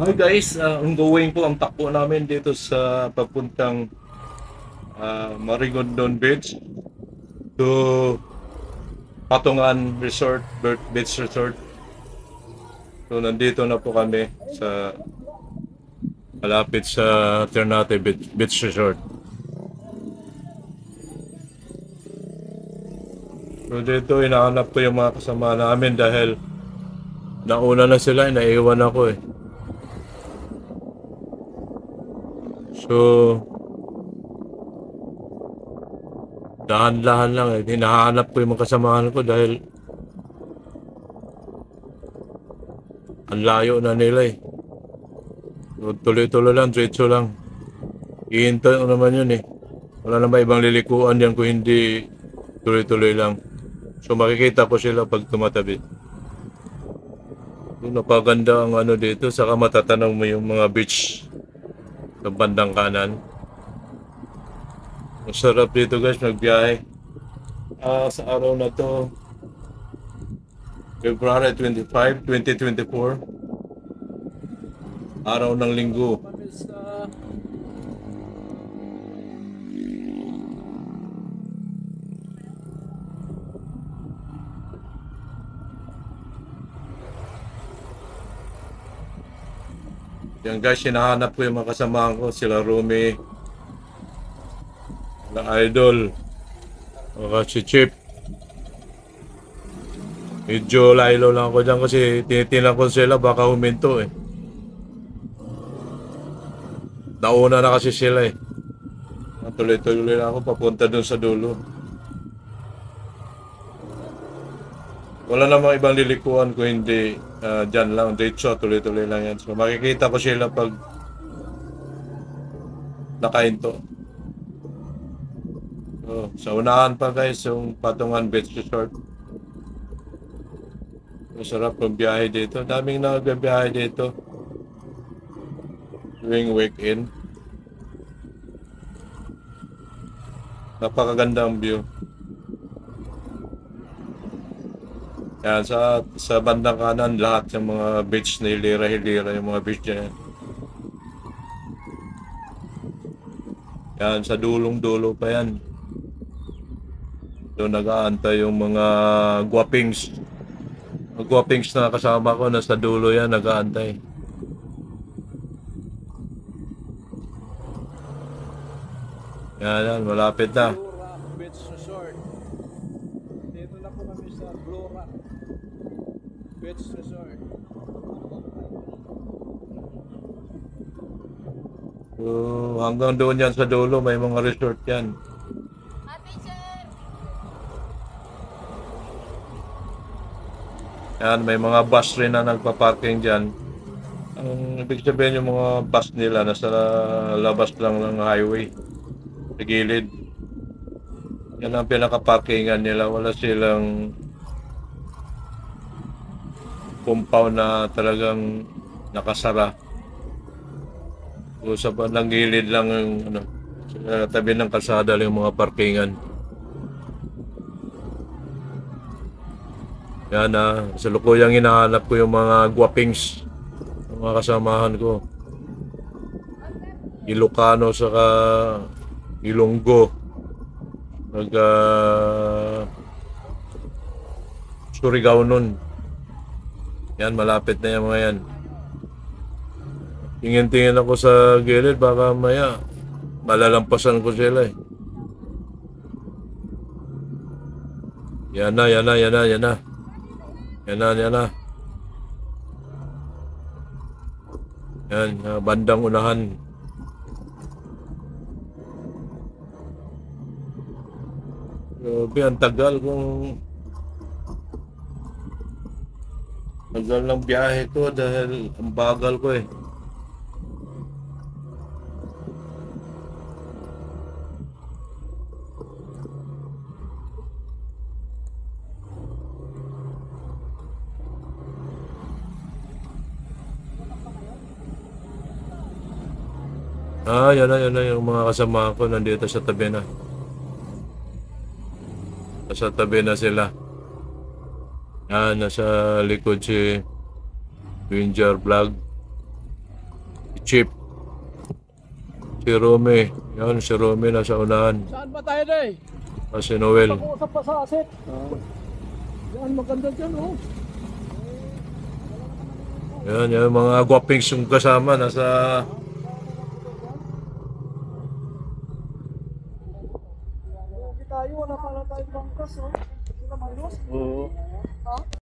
Hi guys, ongoing po ang takbo namin dito sa papuntang Marigondon Beach to Patungan Resort, Beach Resort. So nandito na po kami sa malapit sa Ternate Beach Resort. So dito hinahanap ko yung mga kasama namin dahil nauna na sila, naiwan ako eh. So dahan-dahan lang eh. Hinahanap ko yung mga kasamahan ko dahil ang layo na nila eh. So, tuloy-tuloy lang, diretso lang. Ihintay ko naman yun eh. Wala naman ibang lilikuan yan kung hindi tuloy-tuloy lang. So makikita ko sila pag tumatabi. So, napaganda ang ano dito, saka matatanaw mo yung mga beach sa bandang kanan. Ang sarap dito guys, magbiyahe. Sa araw na to, February 25, 2024. Araw ng linggo. Yan guys, hinahanap ko yung mga kasamahan ko, sila Rumi, sila Idol, o si Chip. Medyo laylo lang ako dyan kasi tinitingnan ko sila, baka huminto eh. Nauna na kasi sila eh. Tuloy-tuloy lang ako papunta dun sa dulo. Wala namang ibang lilikuan ko hindi dyan lang, diretso, tuloy-tuloy lang yan. So makikita ko sila pag nakahinto. So, sa unahan pa guys, yung Patungan Beach Resort. Masarap ang biyahe dito. Daming nagbibiyahe dito tuwing weekend. Napakaganda ang view. Yan, sa bandang kanan, lahat ng mga beach na hilira-hilira, yung mga beach dyan. Yan, sa dulong-dulo pa yan. Doon nag-aantay yung mga guwapings. Mga guwapings na kasama ko, nasa dulo yan, nag-aantay. Yan, malapit na. Beach Resort. Dito na po kami sa Blora Beach Resort. So, hanggang doon yan sa dulo, may mga resort yan. Yan, may mga bus rin na nagpa-parking dyan. Ang ibig sabihin yung mga bus nila nasa labas lang ng highway. Sa gilid. Yan ang pinaka-parkingan nila. Wala silang compound na talagang nakasara. So, sa bandang gilid lang yung ano, sa tabi ng kalsada lang yung mga parkingan. Yan sa lukuyang hinahanap ko yung mga guwapings, yung mga kasamahan ko. Ilocano saka Ilonggo. Surigao nun. Yan, malapit na yung mga yan. Tingin-tingin ako sa gilid, baka maya malalampasan ko sila eh. Yan na. Yan na. Yan, bandang unahan. Grabe, ang tagal ng biyahe ko dahil ang bagal ko eh. Yan na yung mga kasama ko nandito sa tabi na. Nasa tabi na sila. Yan, nasa likod si Winjar Vlog. Chip. Si Rome. Yan, si Rome nasa unahan. Saan ba tayo na Si Noel. Pag-uusap pa sa asit. Yan, maganda dyan, oh. Yan, yung mga guwapings yung kasama. Nasa... Tayo, wala pala tayong bangkas, oh. Sila Milos. Oo. Ha?